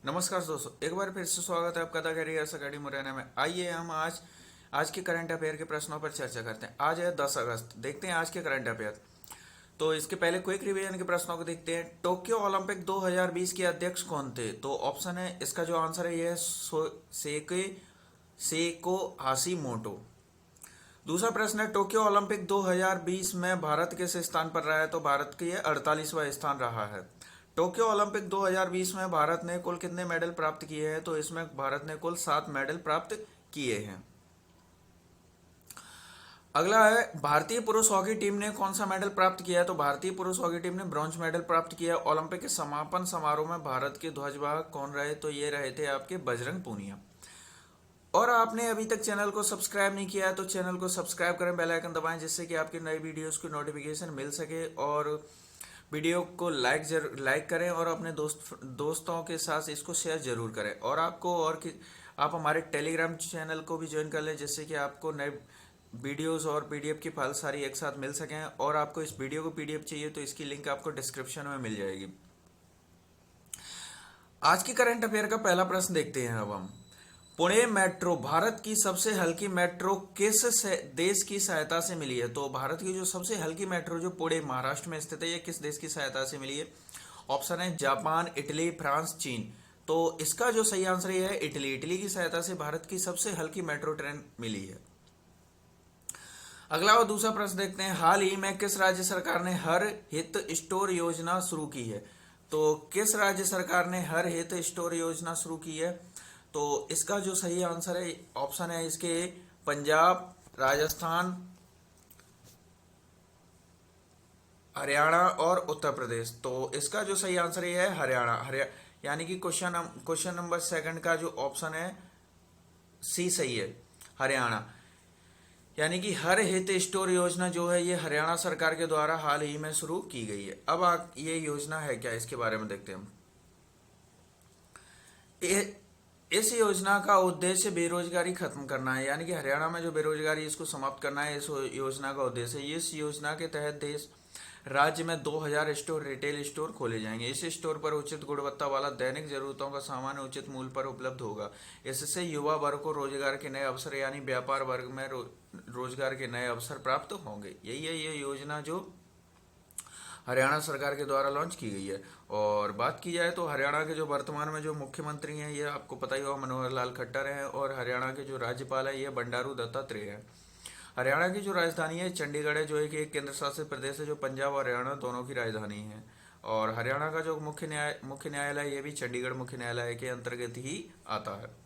नमस्कार दोस्तों, एक बार फिर से स्वागत है आपका द कैरियर्स अकेडमी मुरैना में। आइए हम आज के करंट अफेयर के प्रश्नों पर चर्चा करते हैं। आज है 10 अगस्त। देखते हैं आज के करंट अफेयर। तो इसके पहले क्विक रिवीजन के प्रश्नों को देखते हैं। टोक्यो ओलंपिक 2020 के अध्यक्ष कौन थे? तो ऑप्शन है, इसका जो आंसर है ये है सेके सेको हाशिमोटो। दूसरा प्रश्न है, टोक्यो ओलंपिक 2020 में भारत किस स्थान पर रहा है? तो भारत के ये 48वां स्थान रहा है। टोक्यो ओलंपिक 2020 में भारत ने कुल कितने मेडल प्राप्त किए हैं? तो इसमें भारत ने कुल 7 मेडल प्राप्त किए हैं। अगला है, भारतीय पुरुष हॉकी टीम ने कौन सा मेडल प्राप्त किया है? तो भारतीय पुरुष हॉकी टीम ने ब्रॉन्ज मेडल प्राप्त किया है। ओलंपिक के समापन समारोह में भारत के ध्वजवाहक कौन रहे? तो ये रहे थे आपके बजरंग पूनिया। और आपने अभी तक चैनल को सब्सक्राइब नहीं किया है तो चैनल को सब्सक्राइब करें, बेल आइकन दबाएं, जिससे कि आपकी नई वीडियोस की नोटिफिकेशन मिल सके। और वीडियो को लाइक करें और अपने दोस्तों के साथ इसको शेयर जरूर करें। और आप हमारे टेलीग्राम चैनल को भी ज्वाइन कर लें, जिससे कि आपको नए वीडियोस और पीडीएफ की फाइल सारी एक साथ मिल सकें। और आपको इस वीडियो को पीडीएफ चाहिए तो इसकी लिंक आपको डिस्क्रिप्शन में मिल जाएगी। आज की करंट अफेयर का पहला प्रश्न देखते हैं अब हम। पुणे मेट्रो भारत की सबसे हल्की मेट्रो देश की सहायता से मिली है? तो भारत की जो सबसे हल्की मेट्रो जो पुणे महाराष्ट्र में स्थित है, ये किस देश की सहायता से मिली है? ऑप्शन है जापान, इटली, फ्रांस, चीन। तो इसका जो सही आंसर है इटली। इटली की सहायता से भारत की सबसे हल्की मेट्रो ट्रेन मिली है। अगला और दूसरा प्रश्न देखते हैं। हाल ही में किस राज्य सरकार ने हर हित स्टोर योजना शुरू की है? तो किस राज्य सरकार ने हर हित स्टोर योजना शुरू की है? तो इसका जो सही आंसर है ऑप्शन है इसके पंजाब, राजस्थान, हरियाणा और उत्तर प्रदेश। तो इसका जो सही आंसर है हरियाणा। यानी कि क्वेश्चन नंबर सेकंड का जो ऑप्शन है सी सही है, हरियाणा। यानी कि हर हित स्टोर योजना जो है ये हरियाणा सरकार के द्वारा हाल ही में शुरू की गई है। अब ये योजना है क्या, इसके बारे में देखते हैं हम। इस योजना का उद्देश्य बेरोजगारी खत्म करना है। यानी कि हरियाणा में जो बेरोजगारी इसको समाप्त करना है, इस योजना का उद्देश्य है। इस योजना के तहत राज्य में 2000 स्टोर रिटेल स्टोर खोले जाएंगे। इस स्टोर पर उचित गुणवत्ता वाला दैनिक जरूरतों का सामान उचित मूल्य पर उपलब्ध होगा। इससे युवा वर्ग को रोजगार के नए अवसर यानी व्यापार वर्ग में रोजगार के नए अवसर प्राप्त होंगे। यही है ये योजना जो हरियाणा सरकार के द्वारा लॉन्च की गई है। और बात की जाए तो हरियाणा के जो वर्तमान में जो मुख्यमंत्री हैं, ये आपको पता ही होगा, मनोहर लाल खट्टर हैं। और हरियाणा के जो राज्यपाल है ये बंडारू दत्तात्रेय है। हरियाणा की जो राजधानी है चंडीगढ़ है, जो एक केंद्र शासित प्रदेश है, जो पंजाब और हरियाणा दोनों की राजधानी है। और हरियाणा का जो मुख्य न्यायालय ये भी चंडीगढ़ मुख्य न्यायालय के अंतर्गत ही आता है।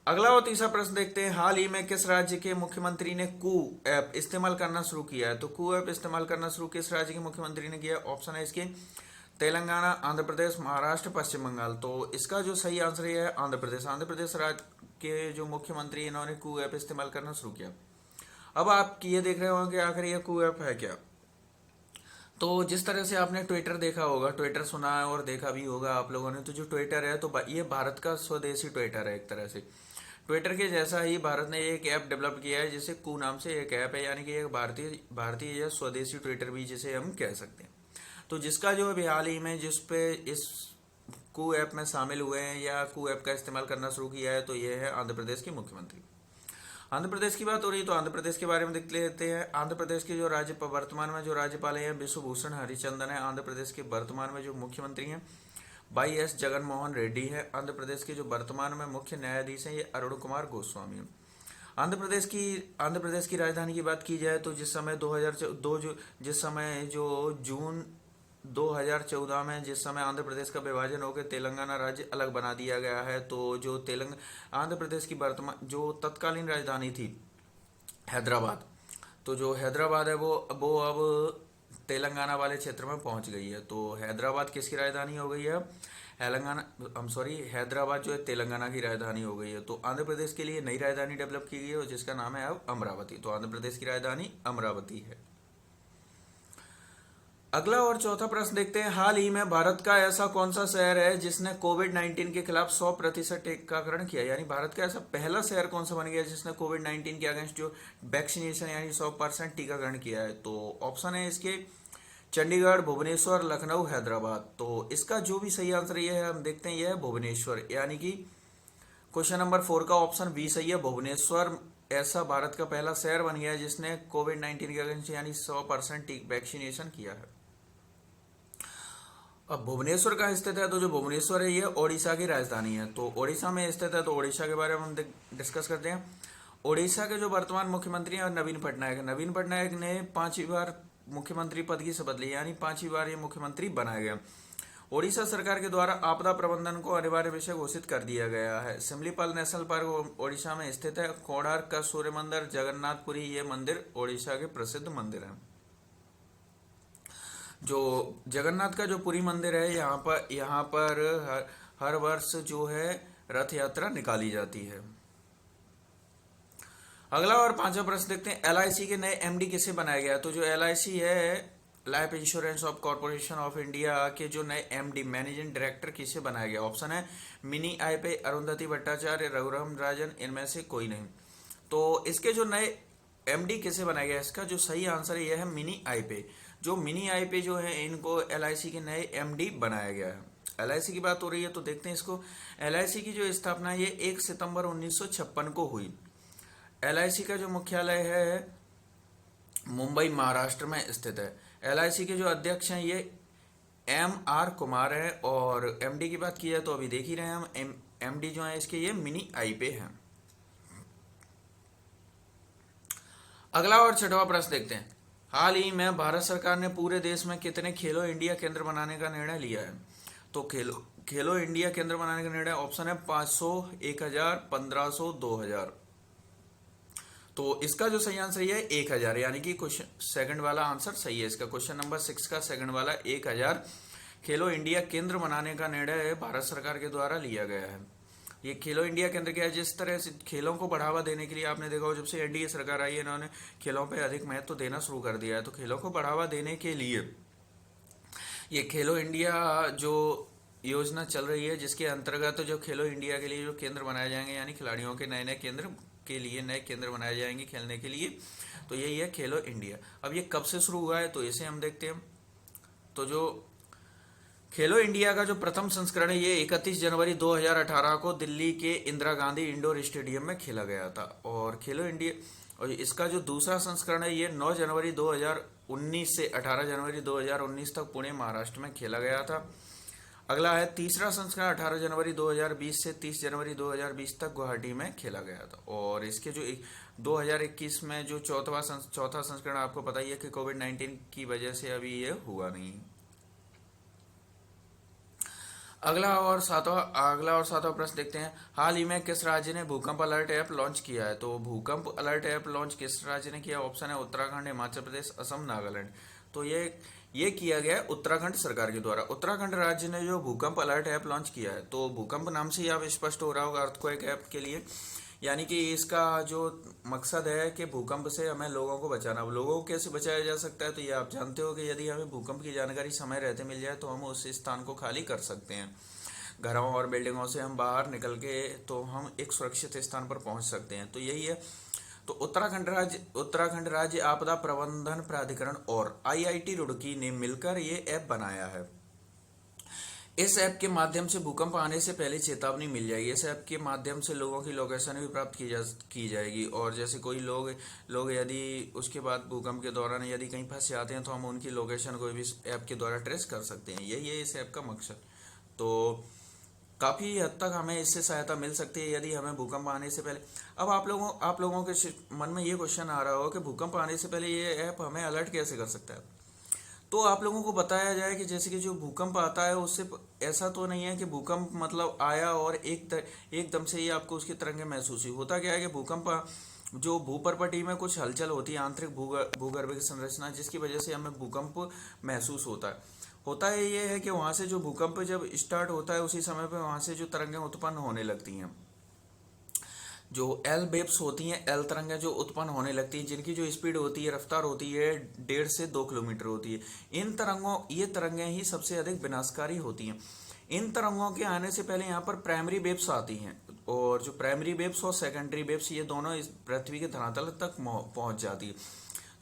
अगला और तीसरा प्रश्न देखते हैं। हाल ही में किस राज्य के मुख्यमंत्री ने कू ऐप इस्तेमाल करना शुरू किया है? तो कू ऐप इस्तेमाल करना शुरू किस राज्य के मुख्यमंत्री ने किया? ऑप्शन है इसके तेलंगाना, आंध्र प्रदेश, महाराष्ट्र, पश्चिम बंगाल। तो इसका जो सही आंसर है आंध्र प्रदेश। आंध्र प्रदेश राज्य के जो मुख्यमंत्री इन्होंने कू ऐप इस्तेमाल करना शुरू किया। अब आप ये देख रहे होंगे कि आखिर ये कू ऐप है क्या। तो जिस तरह से आपने ट्विटर देखा होगा, ट्विटर सुना है और देखा भी होगा आप लोगों ने, तो जो ट्विटर है तो ये भारत का स्वदेशी ट्विटर है एक तरह से। ट्विटर के जैसा ही भारत ने एक ऐप डेवलप किया है जिसे कू नाम से एक ऐप है। यानी कि एक भारतीय या स्वदेशी ट्विटर भी जिसे हम कह सकते हैं। तो जिसका जो अभी हाल ही में जिस पे इस कू ऐप में शामिल हुए हैं या कू ऐप का इस्तेमाल करना शुरू किया है, तो ये है आंध्र प्रदेश के मुख्यमंत्री। आंध्र प्रदेश की बात हो रही है तो आंध्र प्रदेश के बारे में देख लेते हैं। आंध्र प्रदेश के जो वर्तमान में जो राज्यपाल हैं विश्वभूषण हरिचंदन है। आंध्र प्रदेश के वर्तमान में जो मुख्यमंत्री हैं वाई एस जगनमोहन रेड्डी है। आंध्र प्रदेश के जो वर्तमान में मुख्य न्यायाधीश हैं ये अरुण कुमार गोस्वामी हैं। आंध्र प्रदेश की राजधानी की बात की जाए तो जिस समय जो जून 2014 में जिस समय आंध्र प्रदेश का विभाजन होकर तेलंगाना राज्य अलग बना दिया गया है, तो जो आंध्र प्रदेश की वर्तमान जो तत्कालीन राजधानी थी हैदराबाद, तो जो हैदराबाद है वो अब तेलंगाना वाले क्षेत्र में पहुंच गई है। तो हैदराबाद किसकी राजधानी हो गई है? हैदराबाद जो है तेलंगाना की राजधानी हो गई है। तो आंध्र प्रदेश के लिए नई राजधानी डेवलप की गई है जिसका नाम है अब अमरावती। तो आंध्र प्रदेश की राजधानी अमरावती है। अगला और चौथा प्रश्न देखते हैं। हाल ही में भारत का ऐसा कौन सा शहर है जिसने कोविड-19 के खिलाफ 100% टीकाकरण किया? यानी भारत का ऐसा पहला शहर कौन सा बन गया जिसने कोविड-19 के अगेंस्ट जो वैक्सीनेशन यानी 100% टीकाकरण किया है? तो ऑप्शन है इसके चंडीगढ़, भुवनेश्वर, लखनऊ, हैदराबाद। तो इसका जो भी सही आंसर ये है, हम देखते हैं ये है भुवनेश्वर, यानी कि क्वेश्चन नंबर 4 का ऑप्शन बी सही है। भुवनेश्वर ऐसा भारत का पहला शहर बन गया है जिसने कोविड-19 के अगेंस्ट यानी 100% वैक्सीनेशन किया है। अब भुवनेश्वर कहाँ स्थित है, तो जो भुवनेश्वर है ये ओडिशा की राजधानी है। तो ओडिशा में स्थित है, तो ओडिशा के बारे में हम डिस्कस करते हैं। ओडिशा के जो वर्तमान मुख्यमंत्री हैं नवीन पटनायक। नवीन पटनायक ने 5वीं बार मुख्यमंत्री पद की शपथ ली, यानी 5वीं बार ये मुख्यमंत्री बनाया गया। ओडिशा सरकार के द्वारा आपदा प्रबंधन को अनिवार्य विषय घोषित कर दिया गया है। सिमलीपाल नेशनल पार्क ओडिशा में स्थित है। कोणार्क का सूर्य मंदिर, जगन्नाथपुरी ये मंदिर ओडिशा के प्रसिद्ध मंदिर हैं। जो जगन्नाथ का जो पुरी मंदिर है, यहाँ पर हर वर्ष जो है रथ यात्रा निकाली जाती है। अगला और 5वां प्रश्न देखते हैं, एलआईसी के नए एमडी किसे बनाया गया। तो जो एलआईसी है, life insurance of corporation of India के जो नए एमडी मैनेजिंग डायरेक्टर किसे बनाया गया। ऑप्शन है मिनी आईपे, अरुंधति भट्टाचार्य, रघुराम राजन, इनमें से कोई नहीं। तो इसके जो नए एमडी किसे बनाया गया, इसका जो सही आंसर है यह है मिनी आईपे। जो मिनी आईपे जो है इनको एलआईसी के नए एमडी बनाया गया है। एलआईसी की बात हो रही है तो देखते हैं इसको। एलआईसी की जो स्थापना है ये 1 सितंबर 1956 को हुई। एलआईसी का जो मुख्यालय है मुंबई महाराष्ट्र में स्थित है। एलआईसी के जो अध्यक्ष हैं ये एम.आर. कुमार है, और एमडी की बात की जाए तो अभी देख ही रहे हैं हम, एमडी जो है इसके ये मिनी आईपे हैं। अगला और 6वां प्रश्न देखते हैं, हाल ही में भारत सरकार ने पूरे देश में कितने खेलो इंडिया केंद्र बनाने का निर्णय लिया है। तो खेलो इंडिया केंद्र बनाने का निर्णय, ऑप्शन है 500, 1000, 1500, 2000। तो इसका जो सही आंसर ये है 1000, यानी कि क्वेश्चन सेकंड वाला आंसर सही है। इसका क्वेश्चन नंबर 6 का सेकंड वाला 1000 खेलो इंडिया केंद्र बनाने का निर्णय भारत सरकार के द्वारा लिया गया है। ये खेलो इंडिया केंद्र क्या है, जिस तरह से खेलों को बढ़ावा देने के लिए आपने देखा हो जब से एनडीए सरकार आई है इन्होंने खेलों पे अधिक महत्व देना शुरू कर दिया है। तो खेलों को बढ़ावा देने के लिए ये खेलो इंडिया जो योजना चल रही है, जिसके अंतर्गत जो खेलो इंडिया के लिए जो केंद्र बनाए जाएंगे, यानी खिलाड़ियों के नए नए केंद्र के लिए नए केंद्र बनाए जाएंगे खेलने के लिए, तो यही है खेलो इंडिया। अब ये कब से शुरू हुआ है तो इसे हम देखते हैं। तो जो खेलो इंडिया का जो प्रथम संस्करण है ये 31 जनवरी 2018 को दिल्ली के इंदिरा गांधी इंडोर स्टेडियम में खेला गया था। और खेलो इंडिया और इसका जो दूसरा संस्करण है ये 9 जनवरी 2019 से 18 जनवरी 2019 तक पुणे महाराष्ट्र में खेला गया था। अगला है तीसरा संस्करण 18 जनवरी 2020 से 30 जनवरी 2020 तक गुवाहाटी में खेला गया था। और इसके जो 2021 में जो चौथा संस्करण आपको पता ही है कि कोविड-19 की वजह से अभी ये हुआ नहीं। अगला और सातवां प्रश्न देखते हैं, हाल ही में किस राज्य ने भूकंप अलर्ट ऐप लॉन्च किया है। तो भूकंप अलर्ट ऐप लॉन्च किस राज्य ने किया, ऑप्शन है उत्तराखंड, हिमाचल प्रदेश, असम, नागालैंड। तो ये किया गया है उत्तराखंड सरकार के द्वारा। उत्तराखंड राज्य ने जो भूकंप अलर्ट ऐप लॉन्च किया है, तो भूकंप नाम से ही आप स्पष्ट हो रहा होगा अर्थक्वेक ऐप के लिए, यानी कि इसका जो मकसद है कि भूकंप से हमें लोगों को बचाना। अब लोगों को कैसे बचाया जा सकता है, तो ये आप जानते हो कि यदि हमें भूकंप की जानकारी समय रहते मिल जाए तो हम उस स्थान को खाली कर सकते हैं। घरों और बिल्डिंगों से हम बाहर निकल के तो हम एक सुरक्षित स्थान पर पहुंच सकते हैं। तो यही है। तो उत्तराखंड राज्य आपदा प्रबंधन प्राधिकरण और आईआईटी रुड़की ने मिलकर ये ऐप बनाया है। इस ऐप के माध्यम से भूकंप आने से पहले चेतावनी मिल जाएगी। इस ऐप के माध्यम से लोगों की लोकेशन भी प्राप्त की जाएगी, और जैसे कोई लोग यदि उसके बाद भूकंप के दौरान यदि कहीं फंस जाते हैं तो हम उनकी लोकेशन को भी इस ऐप के द्वारा ट्रेस कर सकते हैं। यही है इस ऐप का मकसद। तो काफी हद तक हमें इससे सहायता मिल सकती है यदि हमें भूकंप आने से पहले। अब आप लोगों के मन में ये क्वेश्चन आ रहा हो कि भूकंप आने से पहले ये ऐप हमें अलर्ट कैसे कर सकता है। तो आप लोगों को बताया जाए कि जैसे कि जो भूकंप आता है उससे ऐसा तो नहीं है कि भूकंप मतलब आया और एकदम से ही आपको उसकी तरंगें महसूस हुई। होता क्या है कि भूकंप जो भूपर्पटी में कुछ हलचल होती है, आंतरिक भूगर्भ की संरचना, जिसकी वजह से हमें भूकंप महसूस होता है ये है कि वहां से जो भूकंप जब स्टार्ट होता है उसी समय पे वहां से जो तरंगें उत्पन्न होने लगती हैं, जो एल वेव्स होती हैं, एल तरंगें जो उत्पन्न होने लगती हैं, जिनकी जो स्पीड होती है, रफ्तार होती है 1.5 से 2 किलोमीटर होती है। ये तरंगें ही सबसे अधिक विनाशकारी होती हैं। इन तरंगों के आने से पहले यहाँ पर प्राइमरी वेव्स आती हैं, और जो प्राइमरी वेव्स और सेकेंडरी वेव्स ये दोनों इस पृथ्वी के धरातल तक पहुंच जाती है।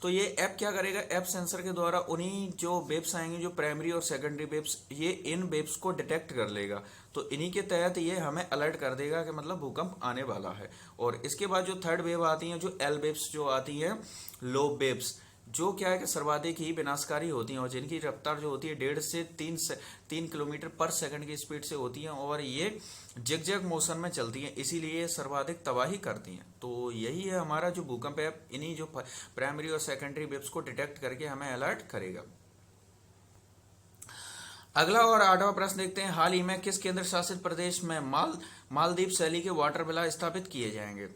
तो ये ऐप क्या करेगा, ऐप सेंसर के द्वारा उन्हीं जो वेब्स आएंगे जो प्राइमरी और सेकेंडरी वेब्स, ये इन वेब्स को डिटेक्ट कर लेगा। तो इन्हीं के तहत ये हमें अलर्ट कर देगा कि मतलब भूकंप आने वाला है। और इसके बाद जो थर्ड वेव आती है, जो एल वेब्स जो आती है, लो वेब्स, जो क्या है कि सर्वाधिक ही विनाशकारी होती हैं और जिनकी रफ्तार जो होती है 1.5 से 3 किलोमीटर पर सेकंड की स्पीड से होती हैं और ये जिगजैग मोशन में चलती हैं, इसीलिए सर्वाधिक तबाही करती हैं। तो यही है हमारा जो भूकंप ऐप, इन्हीं जो प्राइमरी और सेकेंडरी वेव्स को डिटेक्ट करके हमें अलर्ट करेगा। अगला और 8वां प्रश्न देखते हैं, हाल ही में किस केंद्र शासित प्रदेश में मालदीव शैली के वाटर विला स्थापित किए जाएंगे।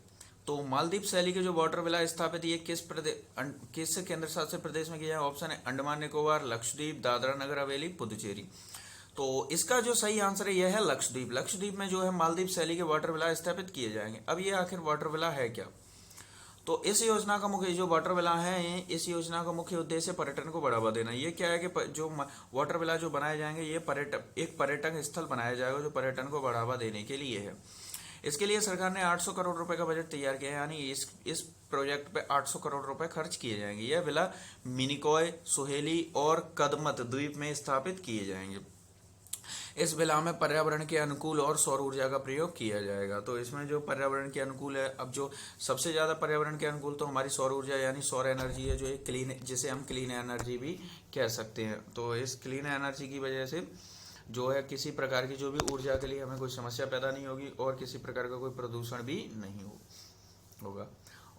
तो मालदीव शैली के जो वाटर विला स्थापित ये किस केंद्र शासित प्रदेश में किया है? ऑप्शन है अंडमान निकोबार, लक्षद्वीप, दादरा नगर हवेली, पुदुचेरी। तो इसका जो सही आंसर है यह है लक्षद्वीप। लक्षद्वीप में जो है मालदीव शैली के वाटर विला स्थापित किए जाएंगे। अब ये आखिर वाटर विला है क्या? तो इस योजना का मुख्य, जो वाटर विला है, इस योजना का मुख्य उद्देश्य पर्यटन को बढ़ावा देना। ये क्या है कि जो वाटर विला जो बनाए जाएंगे ये एक पर्यटन स्थल बनाया जाएगा जो पर्यटन को बढ़ावा देने के लिए है। इसके लिए सरकार ने 800 करोड़ रुपए का बजट तैयार किया है, यानी इस प्रोजेक्ट पे 800 करोड़ रुपए खर्च किए जाएंगे। यह विला मिनिकॉय, सुहेली और कदमत द्वीप में स्थापित किए जाएंगे। इस विला में पर्यावरण के अनुकूल और सौर ऊर्जा का प्रयोग किया जाएगा। तो इसमें जो पर्यावरण के अनुकूल है, अब जो सबसे ज्यादा पर्यावरण के अनुकूल तो हमारी सौर ऊर्जा यानी सौर एनर्जी है, जो एक क्लीन, जिसे हम क्लीन एनर्जी भी कह सकते हैं। तो इस क्लीन एनर्जी की वजह से जो है किसी प्रकार की जो भी ऊर्जा के लिए हमें कोई समस्या पैदा नहीं होगी और किसी प्रकार का कोई प्रदूषण भी नहीं होगा।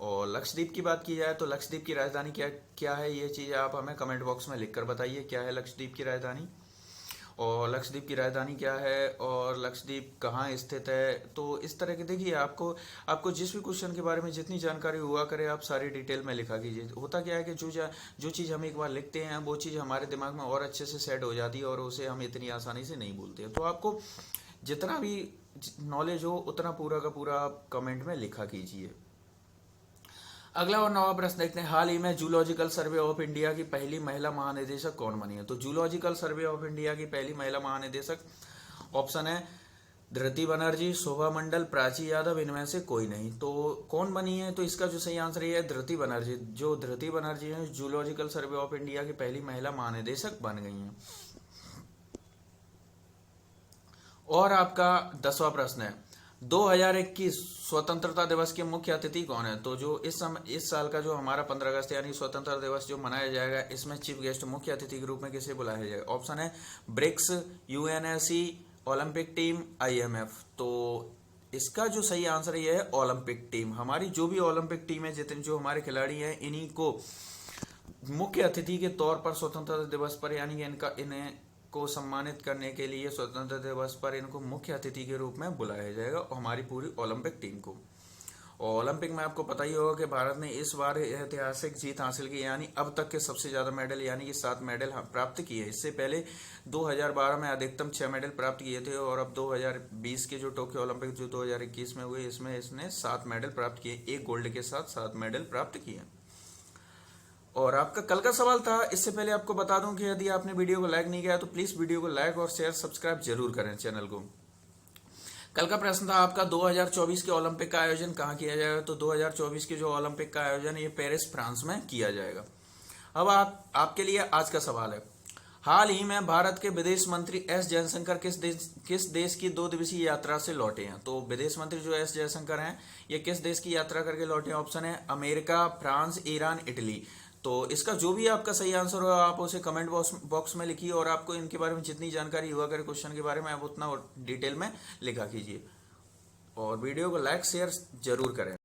और लक्षद्वीप की बात की जाए तो लक्षद्वीप की राजधानी क्या है, ये चीज आप हमें कमेंट बॉक्स में लिखकर बताइए, क्या है लक्षद्वीप की राजधानी और लक्षद्वीप की राजधानी क्या है और लक्षद्वीप कहाँ स्थित है। तो इस तरह के देखिए, आपको जिस भी क्वेश्चन के बारे में जितनी जानकारी हुआ करे आप सारी डिटेल में लिखा कीजिए। होता क्या है कि जो चीज़ हम एक बार लिखते हैं वो चीज़ हमारे दिमाग में और अच्छे से सेट हो जाती है और उसे हम इतनी आसानी से नहीं भूलते। तो आपको जितना भी नॉलेज हो उतना पूरा का पूरा आप कमेंट में लिखा कीजिए। अगला और 9वां प्रश्न देखते हैं, हाल ही में जूलॉजिकल सर्वे ऑफ इंडिया की पहली महिला महानिदेशक कौन बनी है। तो जूलॉजिकल सर्वे ऑफ इंडिया की पहली महिला महानिदेशक ऑप्शन है धृति बनर्जी, शोभा मंडल, प्राची यादव, इनमें से कोई नहीं। तो कौन बनी है? तो इसका जो सही आंसर है धृति बनर्जी। जो धृति बनर्जी है जूलॉजिकल सर्वे ऑफ इंडिया की पहली महिला महानिदेशक बन गई है। और आपका 10वां प्रश्न है, 2021 स्वतंत्रता दिवस के मुख्य अतिथि कौन है। तो जो इस साल का जो हमारा 15 अगस्त यानी स्वतंत्रता दिवस जो मनाया जाएगा, इसमें चीफ गेस्ट मुख्य अतिथि के रूप में किसे बुलाया जाएगा। ऑप्शन है BRICS, UNSC, Olympic team, IMF. तो इसका जो सही आंसर है यह है ओलंपिक टीम। हमारी जो भी ओलंपिक टीम है, जितने जो हमारे खिलाड़ी हैं, इन्हीं को मुख्य अतिथि के तौर पर स्वतंत्रता दिवस पर यानी इन्हें को सम्मानित करने के लिए स्वतंत्रता दिवस पर इनको मुख्य अतिथि के रूप में बुलाया जाएगा हमारी पूरी ओलंपिक टीम को। और ओलंपिक में आपको पता ही होगा कि भारत ने इस बार ऐतिहासिक जीत हासिल की, यानी अब तक के सबसे ज्यादा मेडल यानी कि 7 मेडल प्राप्त किए। इससे पहले 2012 में अधिकतम 6 मेडल प्राप्त किए थे और अब 2020 के जो टोक्यो ओलंपिक जो 2021 में हुए, इसमें इसने 7 मेडल प्राप्त किए, एक गोल्ड के साथ 7 मेडल प्राप्त किए। और आपका कल का सवाल था, इससे पहले आपको बता दूं कि यदि आपने वीडियो को लाइक नहीं किया तो प्लीज वीडियो को लाइक और शेयर सब्सक्राइब जरूर करें चैनल को। कल का प्रश्न था आपका 2024 के ओलंपिक का आयोजन कहाँ किया जाएगा। तो 2024 के जो ओलंपिक का आयोजन ये पेरिस फ्रांस में किया जाएगा। अब आपके लिए आज का सवाल है, हाल ही में भारत के विदेश मंत्री एस जयशंकर किस देश की 2 दिवसीय यात्रा से लौटे हैं। तो विदेश मंत्री जो एस जयशंकर हैं ये किस देश की यात्रा करके लौटे हैं। ऑप्शन है अमेरिका, फ्रांस, ईरान, इटली। तो इसका जो भी आपका सही आंसर हो आप उसे कमेंट बॉक्स में लिखिए और आपको इनके बारे में जितनी जानकारी हुआ करे क्वेश्चन के बारे में आप उतना डिटेल में लिखा कीजिए और वीडियो को लाइक शेयर जरूर करें।